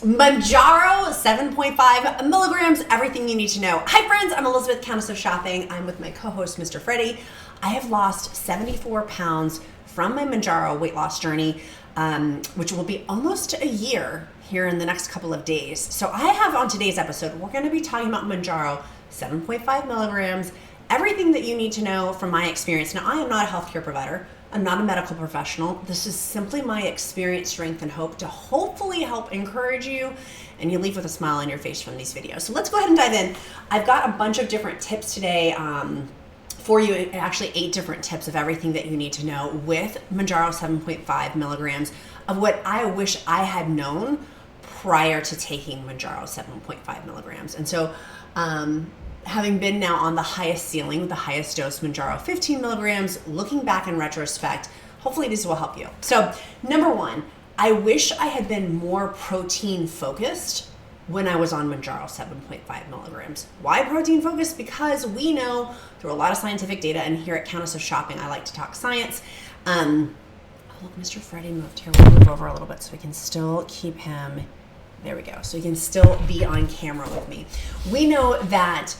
Mounjaro 7.5 milligrams, everything you need to know. Hi friends, I'm Elizabeth, Countess of Shopping. I'm with my co-host, Mr. Freddie. I have lost 74 pounds from my Mounjaro weight loss journey, which will be almost a year here in the next couple of days. So I have on today's episode, we're going to be talking about Mounjaro 7.5 milligrams, everything that you need to know from my experience. Now, I am not a healthcare provider. I'm not a medical professional. This is simply my experience, strength, and hope to hopefully help encourage you and you leave with a smile on your face from these videos. So let's go ahead and dive in. I've got a bunch of different tips today for you, actually 8 different tips of everything that you need to know with Mounjaro 7.5 milligrams of what I wish I had known prior to taking Mounjaro 7.5 milligrams. And so, having been now on the highest ceiling, the highest dose, Mounjaro 15 milligrams, looking back in retrospect, hopefully this will help you. So number one, I wish I had been more protein focused when I was on Mounjaro 7.5 milligrams. Why protein focused? Because we know through a lot of scientific data, and here at Countess of Shopping, I like to talk science. Oh, look, Mr. Freddie moved here. We'll move over a little bit so we can still keep him. There we go. So he can still be on camera with me. We know that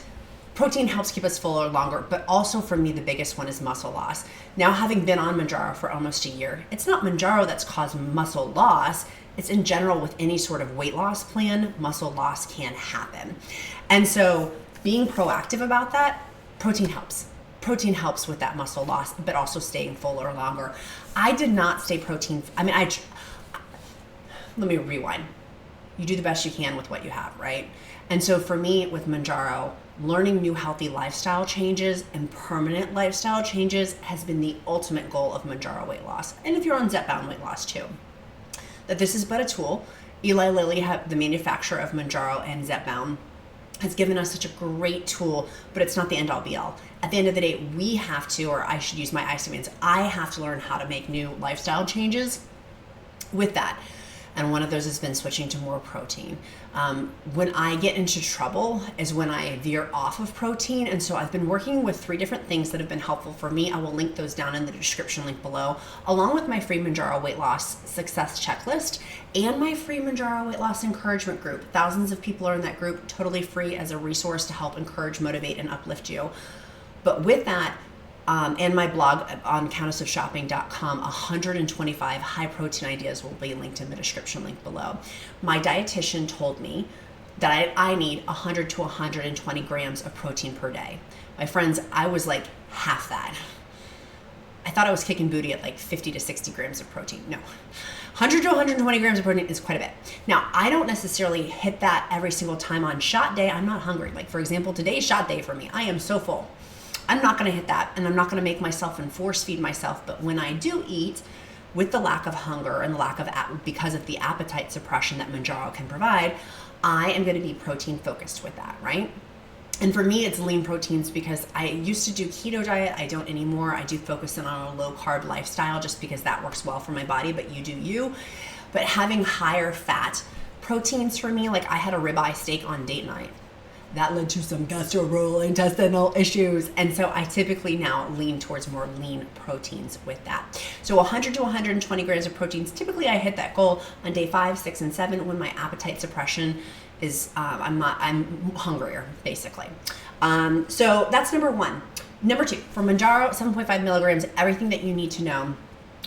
protein helps keep us fuller longer, but also for me, the biggest one is muscle loss. Now, having been on Mounjaro for almost a year, it's not Mounjaro that's caused muscle loss. It's in general with any sort of weight loss plan, muscle loss can happen. And so being proactive about that, protein helps. Protein helps with that muscle loss, but also staying fuller longer. I did not stay protein. Let me rewind. You do the best you can with what you have, right? And so for me with Mounjaro, learning new healthy lifestyle changes and permanent lifestyle changes has been the ultimate goal of Mounjaro weight loss. And if you're on ZEPBOUND weight loss too, that this is but a tool. Eli Lilly, the manufacturer of Mounjaro and ZEPBOUND, has given us such a great tool, but it's not the end all be all. At the end of the day, we have to, or I should use my icemans, I have to learn how to make new lifestyle changes with that. And one of those has been switching to more protein. When I get into trouble is when I veer off of protein. And so I've been working with 3 different things that have been helpful for me. I will link those down in the description link below, along with my free Mounjaro weight loss success checklist and my free Mounjaro weight loss encouragement group. Thousands of people are in that group, totally free as a resource to help encourage, motivate, and uplift you. But with that, and my blog on countessofshopping.com, 125 high protein ideas will be linked in the description link below. My dietitian told me that I need 100 to 120 grams of protein per day. My friends, I was like half that. I thought I was kicking booty at like 50 to 60 grams of protein. No, 100 to 120 grams of protein is quite a bit. Now, I don't necessarily hit that every single time on shot day. I'm not hungry. Like for example, today's shot day for me. I am so full. I'm not going to hit that, and I'm not going to make myself and force feed myself. But when I do eat, with the lack of hunger and the lack of because of the appetite suppression that Mounjaro can provide, I am going to be protein focused with that, right? And for me, it's lean proteins because I used to do keto diet. I don't anymore. I do focus in on a low carb lifestyle just because that works well for my body, but you do you. But having higher fat proteins for me, like I had a ribeye steak on date night. That led to some gastrointestinal issues. And so I typically now lean towards more lean proteins with that. So 100 to 120 grams of proteins. Typically I hit that goal on day 5, 6, and 7 when my appetite suppression is, I'm hungrier basically. So that's number 1. Number 2, for Mounjaro 7.5 milligrams, everything that you need to know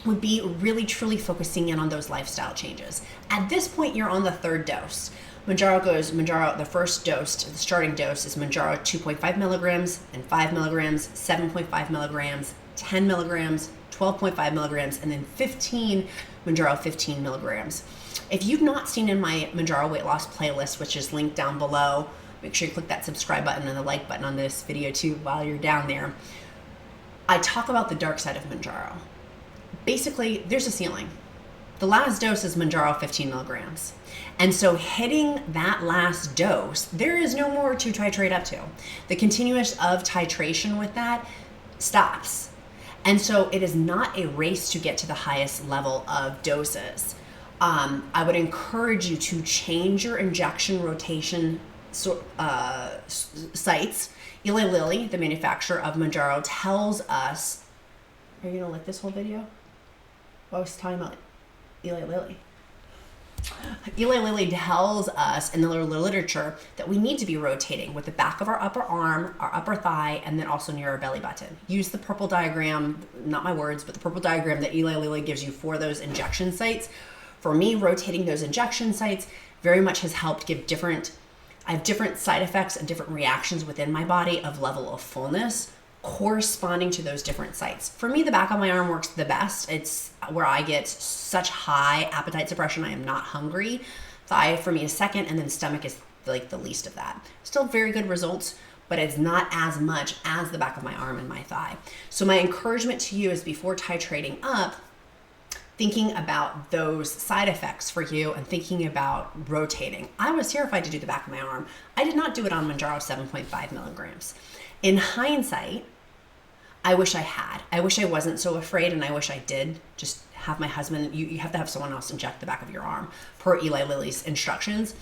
would be really truly focusing in on those lifestyle changes. At this point, you're on the 3rd dose. Mounjaro, the first dose, the starting dose is Mounjaro 2.5 milligrams and 5 milligrams, 7.5 milligrams, 10 milligrams, 12.5 milligrams, and then Mounjaro 15 milligrams. If you've not seen in my Mounjaro weight loss playlist, which is linked down below, make sure you click that subscribe button and the like button on this video too while you're down there. I talk about the dark side of Mounjaro. Basically, there's a ceiling. The last dose is Mounjaro 15 milligrams. And so hitting that last dose, there is no more to titrate up to. The continuous of titration with that stops. And so it is not a race to get to the highest level of doses. I would encourage you to change your injection rotation sites. Eli Lilly, the manufacturer of Mounjaro, tells us, are you gonna like this whole video? I was talking about Eli Lilly. Eli Lilly tells us in the literature that we need to be rotating with the back of our upper arm, our upper thigh, and then also near our belly button. Use the purple diagram, not my words, but the purple diagram that Eli Lilly gives you for those injection sites. For me, rotating those injection sites very much has helped give I have different side effects and different reactions within my body of level of fullness corresponding to those different sites. For me, the back of my arm works the best. It's where I get such high appetite suppression. I am not hungry. Thigh for me is second, and then stomach is like the least of that. Still very good results, but it's not as much as the back of my arm and my thigh. So my encouragement to you is before titrating up, thinking about those side effects for you and thinking about rotating. I was terrified to do the back of my arm. I did not do it on Mounjaro 7.5 milligrams. In hindsight, I wish I had. I wish I wasn't so afraid, and I wish I did just have my husband, you have to have someone else inject the back of your arm per Eli Lilly's instructions.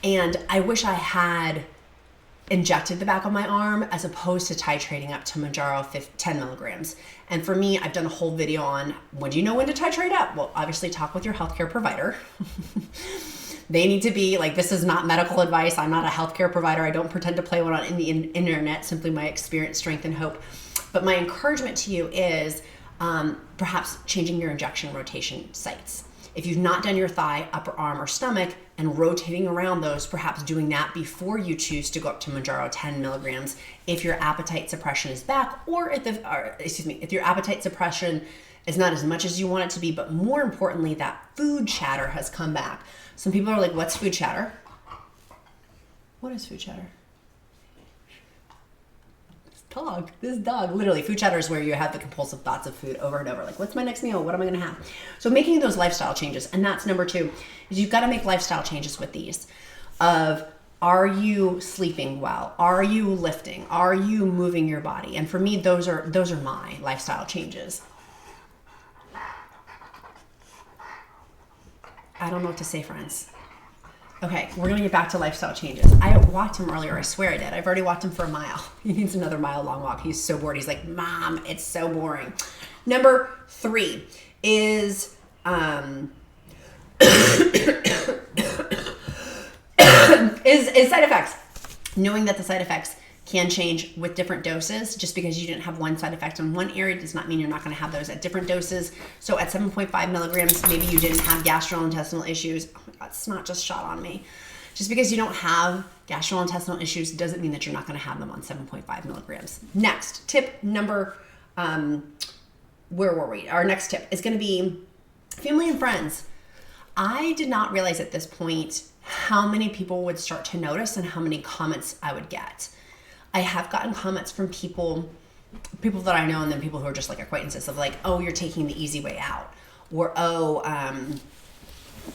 And I wish I had injected the back of my arm as opposed to titrating up to Mounjaro 10 milligrams. And for me, I've done a whole video on when do you know when to titrate up? Well, obviously talk with your healthcare provider. They need to be like, this is not medical advice. I'm not a healthcare provider. I don't pretend to play one on the internet, simply my experience, strength, and hope. But my encouragement to you is perhaps changing your injection rotation sites. If you've not done your thigh, upper arm, or stomach, and rotating around those, perhaps doing that before you choose to go up to Mounjaro 10 milligrams if your appetite suppression is back, or if your appetite suppression is not as much as you want it to be, but more importantly, that food chatter has come back. Some people are like, what's food chatter? What is food chatter? This dog, literally, food chatter is where you have the compulsive thoughts of food over and over. Like, what's my next meal? What am I going to have? So making those lifestyle changes, and that's number 2, is you've got to make lifestyle changes with these of, are you sleeping well? Are you lifting? Are you moving your body? And for me, those are my lifestyle changes. I don't know what to say, friends. Okay, we're gonna get back to lifestyle changes. I walked him earlier, I swear I did. I've already walked him for a mile. He needs another mile long walk. He's so bored. He's like, Mom, it's so boring. Number 3 is is side effects. Knowing that the side effects can change with different doses. Just because you didn't have one side effect in one area does not mean you're not going to have those at different doses. So at 7.5 milligrams, maybe you didn't have gastrointestinal issues. Oh my God, snot just shot on me. Just because you don't have gastrointestinal issues doesn't mean that you're not going to have them on 7.5 milligrams. Next, tip number, where were we? Our next tip is going to be family and friends. I did not realize at this point how many people would start to notice and how many comments I would get. I have gotten comments from people that I know, and then people who are just like acquaintances of like, oh, you're taking the easy way out, or oh,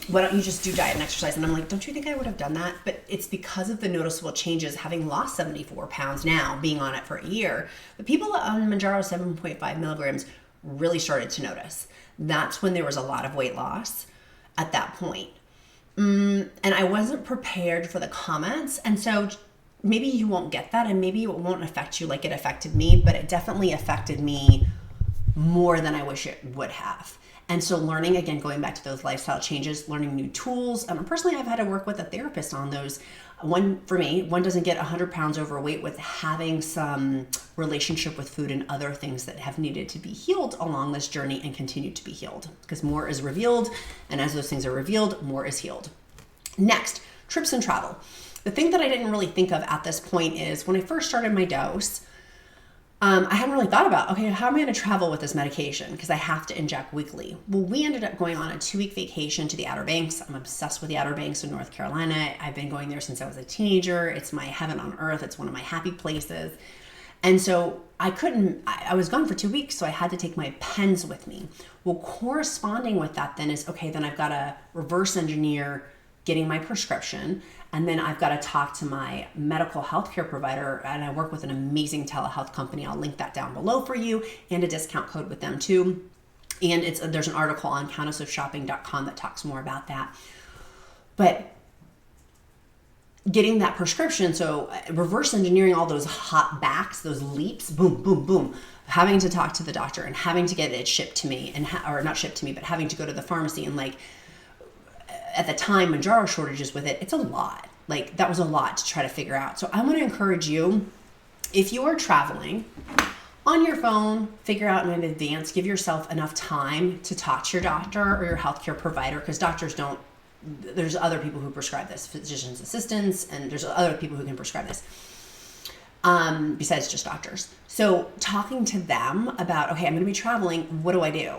why don't you just do diet and exercise? And I'm like, don't you think I would have done that? But it's because of the noticeable changes, having lost 74 pounds now, being on it for a year. But people on Mounjaro 7.5 milligrams really started to notice. That's when there was a lot of weight loss at that point. And I wasn't prepared for the comments. And so maybe you won't get that, and maybe it won't affect you like it affected me, but it definitely affected me more than I wish it would have. And so learning, again, going back to those lifestyle changes, learning new tools. Personally, I've had to work with a therapist on those. One doesn't get 100 pounds overweight with having some relationship with food and other things that have needed to be healed along this journey and continue to be healed, because more is revealed. And as those things are revealed, more is healed. Next, trips and travel. The thing that I didn't really think of at this point is when I first started my dose, I hadn't really thought about, okay, how am I going to travel with this medication? Because I have to inject weekly. Well, we ended up going on a 2-week vacation to the Outer Banks. I'm obsessed with the Outer Banks in North Carolina. I've been going there since I was a teenager. It's my heaven on earth. It's one of my happy places. And so I was gone for 2 weeks, so I had to take my pens with me. Well, corresponding with that then is, okay, then I've got to reverse engineer getting my prescription. And then I've got to talk to my medical healthcare provider, and I work with an amazing telehealth company. I'll link that down below for you, and a discount code with them too. And there's an article on countessofshopping.com that talks more about that. But getting that prescription, so reverse engineering all those hop backs, those leaps, boom, boom, boom, having to talk to the doctor and having to get it shipped to me, or not shipped to me, but having to go to the pharmacy and like at the time, Mounjaro shortages with it, it's a lot. Like, that was a lot to try to figure out. So I'm going to encourage you, if you are traveling, on your phone, figure out in advance, give yourself enough time to talk to your doctor or your healthcare provider, because doctors don't, there's other people who prescribe this, physician's assistants, and there's other people who can prescribe this, besides just doctors. So talking to them about, okay, I'm going to be traveling. What do I do?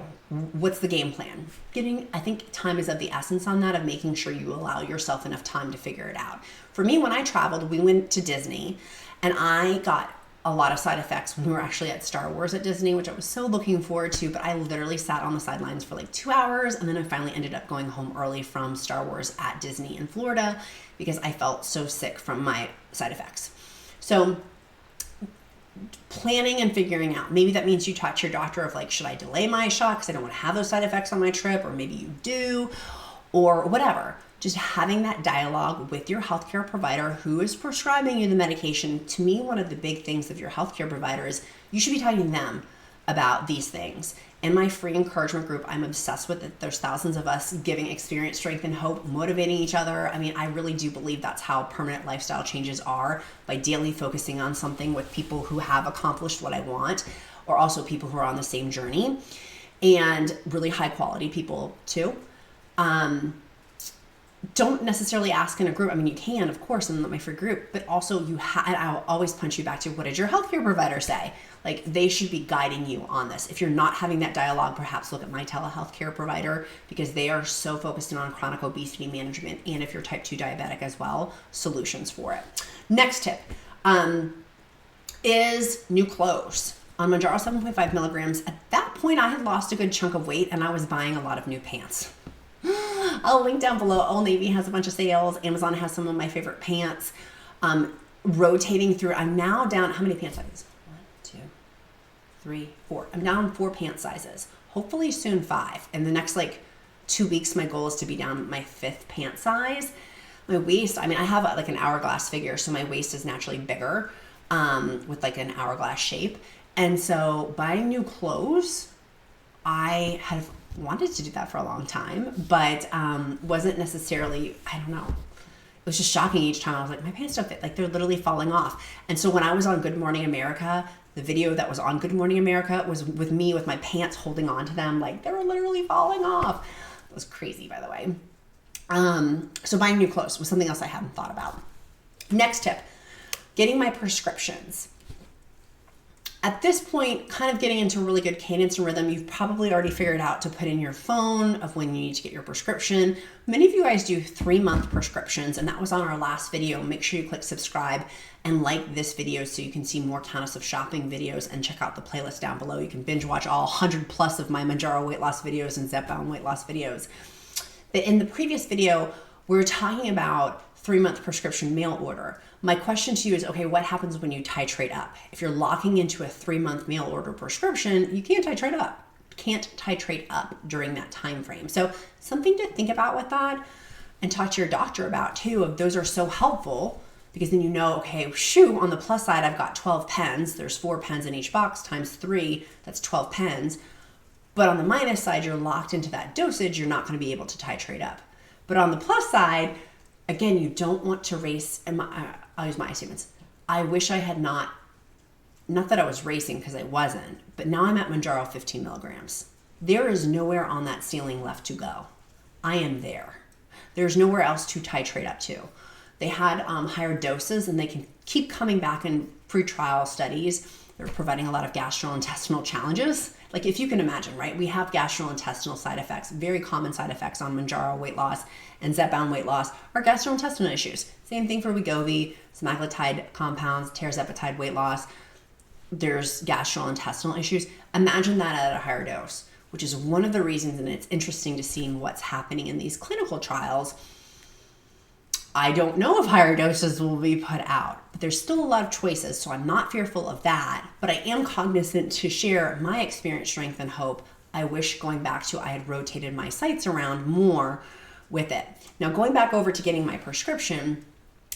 What's the game plan? I think time is of the essence on that, of making sure you allow yourself enough time to figure it out. For me, when I traveled, we went to Disney, and I got a lot of side effects when we were actually at Star Wars at Disney, which I was so looking forward to, but I literally sat on the sidelines for like 2 hours, and then I finally ended up going home early from Star Wars at Disney in Florida because I felt so sick from my side effects. So planning and figuring out, maybe that means you talk to your doctor of like, should I delay my shot because I don't want to have those side effects on my trip, or maybe you do, or whatever. Just having that dialogue with your healthcare provider who is prescribing you the medication. To me, one of the big things of your healthcare provider is you should be talking to them about these things. In my free encouragement group, I'm obsessed with it. There's thousands of us giving experience, strength, and hope, motivating each other. I mean, I really do believe that's how permanent lifestyle changes are, by daily focusing on something with people who have accomplished what I want, or also people who are on the same journey, and really high quality people too. Don't necessarily ask in a group. I mean, you can, of course, in my free group, but also and I'll always punch you back to, what did your healthcare provider say? Like, they should be guiding you on this. If you're not having that dialogue, perhaps look at my telehealth care provider, because they are so focused on chronic obesity management, and if you're type 2 diabetic as well, solutions for it. Next tip is new clothes. On Mounjaro 7.5 milligrams, at that point, I had lost a good chunk of weight, and I was buying a lot of new pants. I'll link down below. Old Navy has a bunch of sales. Amazon has some of my favorite pants. Rotating through, I'm now down, how many pant sizes? 1, 2, 3, 4. I'm down 4 pant sizes. Hopefully soon 5. In the next 2 weeks, my goal is to be down my 5th pant size. My waist, I mean, I have like an hourglass figure, so my waist is naturally bigger with like an hourglass shape. And so buying new clothes, I have wanted to do that for a long time, but wasn't necessarily, I don't know. It was just shocking each time. I was like, my pants don't fit. Like, they're literally falling off. And so when I was on Good Morning America, the video that was on Good Morning America was with me with my pants holding on to them. Like, they were literally falling off. It was crazy, by the way. So buying new clothes was something else I hadn't thought about. Next tip, getting my prescriptions. At this point, kind of getting into a really good cadence and rhythm, you've probably already figured out to put in your phone of when you need to get your prescription. Many of you guys do 3-month prescriptions, and that was on our last video. Make sure you click subscribe and like this video so you can see more Countess of shopping videos, and check out the playlist down below. You can binge watch all 100 plus of my Mounjaro weight loss videos and ZEPBOUND weight loss videos. But in the previous video, we were talking about 3-month prescription mail order. My question to you is, okay, what happens when you titrate up? If you're locking into a 3-month mail order prescription, you can't titrate up. Can't titrate up during that time frame. So something to think about with that, and talk to your doctor about too. Of those are so helpful, because then you know, okay, shoot, on the plus side, I've got 12 pens. There's 4 pens in each box times 3. That's 12 pens. But on the minus side, you're locked into that dosage. You're not going to be able to titrate up. But on the plus side, again, you don't want to race. And I'll use my statements. I wish I had not that I was racing, because I wasn't, but now I'm at Mounjaro 15 milligrams. There is nowhere on that ceiling left to go. I am there. There's nowhere else to titrate up to. They had higher doses, and they can keep coming back in pre-trial studies. They're providing a lot of gastrointestinal challenges. Like, if you can imagine, right? We have gastrointestinal side effects. Very common side effects on Mounjaro weight loss and ZEPBOUND weight loss are gastrointestinal issues. Same thing for WEGOVY, semaglutide compounds, Tirzepatide weight loss. There's gastrointestinal issues. Imagine that at a higher dose, which is one of the reasons, and it's interesting to see what's happening in these clinical trials. I don't know if higher doses will be put out, but there's still a lot of choices, so I'm not fearful of that. But I am cognizant to share my experience, strength, and hope. I wish, going back to, I had rotated my sites around more with it. Now, going back over to getting my prescription,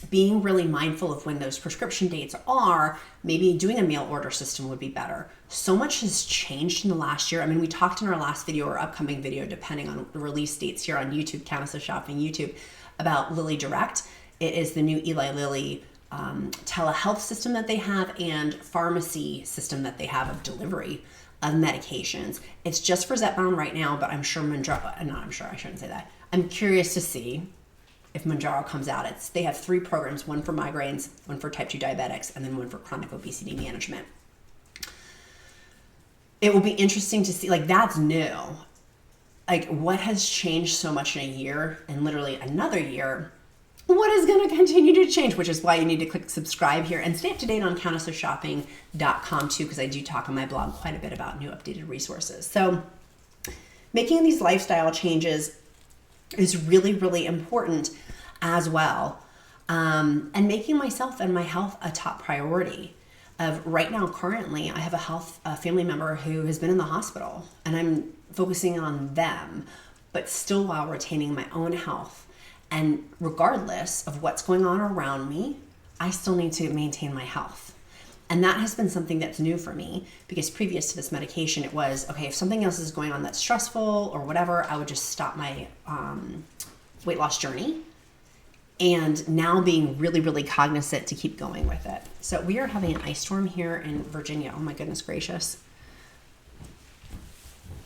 being really mindful of when those prescription dates are, maybe doing a mail order system would be better. So much has changed in the last year. I mean, we talked in our last video or upcoming video, depending on the release dates here on YouTube, Countess of Shopping YouTube, about Lilly Direct. It is the new Eli Lilly telehealth system that they have and pharmacy system that they have of delivery of medications. It's just for ZEPBOUND right now, but I'm sure I shouldn't say that. I'm curious to see if Mounjaro comes out. They have 3 programs, one for migraines, one for type 2 diabetics, and then one for chronic obesity management. It will be interesting to see, like, that's new. Like, what has changed so much in a year and literally another year? What is going to continue to change, which is why you need to click subscribe here and stay up to date on countessofshopping.com too, because I do talk on my blog quite a bit about new updated resources. So making these lifestyle changes is really, really important as well. And making myself and my health a top priority. Right now, currently, I have a family member who has been in the hospital, and I'm focusing on them, but still while retaining my own health. And regardless of what's going on around me, I still need to maintain my health. And that has been something that's new for me, because previous to this medication, it was, okay, if something else is going on that's stressful or whatever, I would just stop my weight loss journey. And now being really, really cognizant to keep going with it. So we are having an ice storm here in Virginia. Oh my goodness gracious.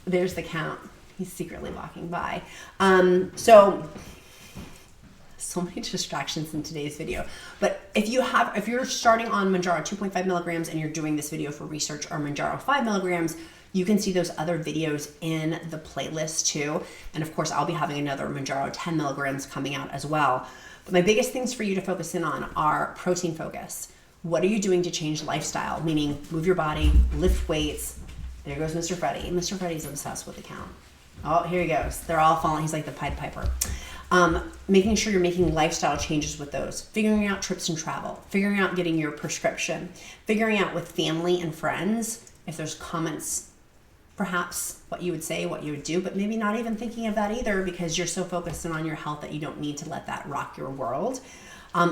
There's the Count. He's secretly walking by. So many distractions in today's video. But if you're starting on Mounjaro 2.5 milligrams and you're doing this video for research, or Mounjaro 5 milligrams, you can see those other videos in the playlist too. And of course, I'll be having another Mounjaro 10 milligrams coming out as well. But my biggest things for you to focus in on are protein focus. What are you doing to change lifestyle? Meaning move your body, lift weights. There goes Mr. Freddie. Mr. Freddie's obsessed with the Count. Oh, here he goes. They're all falling. He's like the Pied Piper. Making sure you're making lifestyle changes with those, figuring out trips and travel, figuring out getting your prescription, figuring out with family and friends, if there's comments, perhaps what you would say, what you would do, but maybe not even thinking of that either, because you're so focused on your health that you don't need to let that rock your world.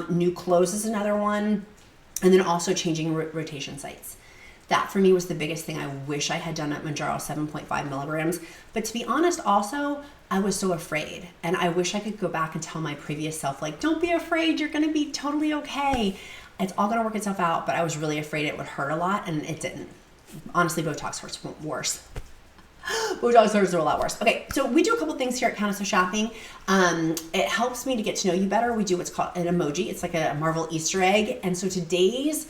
New clothes is another one. And then also changing rotation sites. That for me was the biggest thing I wish I had done at Mounjaro 7.5 milligrams. But to be honest, also, I was so afraid. And I wish I could go back and tell my previous self, like, don't be afraid, you're gonna be totally okay. It's all gonna work itself out, but I was really afraid it would hurt a lot, and it didn't. Honestly, Botox hurts worse. Botox hurts are a lot worse. Okay, so we do a couple things here at Countess of Shopping. It helps me to get to know you better. We do what's called an emoji. It's like a Marvel Easter egg. And so today's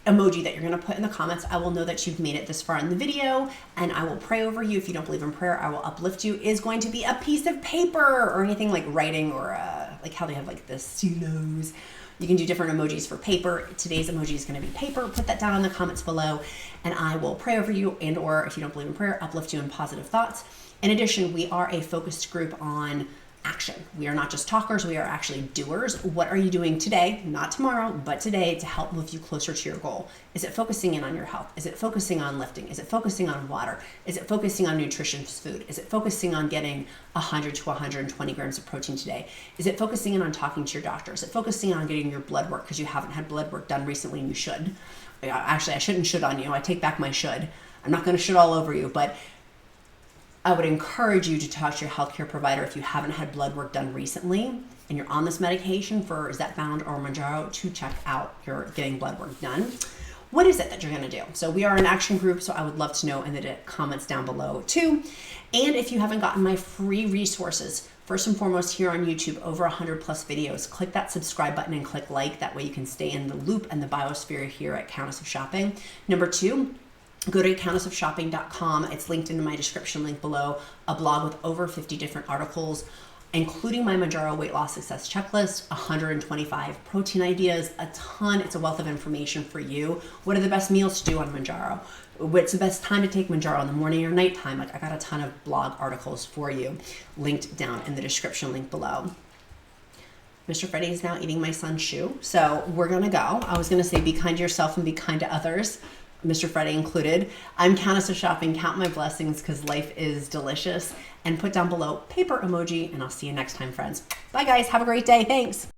emoji that you're going to put in the comments, I will know that you've made it this far in the video, and I will pray over you. If you don't believe in prayer, I will uplift you. Is going to be a piece of paper or anything like writing, or like how they have like the stilos. You can do different emojis for paper. Today's emoji is going to be paper. Put that down in the comments below, and I will pray over you, and or if you don't believe in prayer, uplift you in positive thoughts. In addition, we are a focused group on action. We are not just talkers, we are actually doers. What are you doing today, not tomorrow, but today, to help move you closer to your goal? Is it focusing in on your health? Is it focusing on lifting? Is it focusing on water? Is it focusing on nutritious food? Is it focusing on getting 100 to 120 grams of protein today? Is it focusing in on talking to your doctor? Is it focusing on getting your blood work because you haven't had blood work done recently and you should? Actually, I shouldn't should on you. I take back my should. I'm not going to should all over you, but I would encourage you to talk to your healthcare provider if you haven't had blood work done recently and you're on this medication for ZEPBOUND or Mounjaro, to check out your getting blood work done. What is it that you're going to do? So we are an action group, so I would love to know in the comments down below too. And if you haven't gotten my free resources, first and foremost, here on YouTube, over 100 plus videos, click that subscribe button and click like. That way you can stay in the loop and the biosphere here at Countess of Shopping. Number 2, go to countessofshopping.com. It's linked in my description link below, a blog with over 50 different articles, including my Mounjaro weight loss success checklist, 125 protein ideas, a ton. It's a wealth of information for you. What are the best meals to do on Mounjaro? What's the best time to take Mounjaro, in the morning or nighttime? Like, I got a ton of blog articles for you linked down in the description link below. Mr. Freddie is now eating my son's shoe, so we're gonna go. I was gonna say be kind to yourself and be kind to others, Mr. Freddie included. I'm Countess of Shopping. Count my blessings because life is delicious. And put down below paper emoji, and I'll see you next time, friends. Bye, guys. Have a great day. Thanks.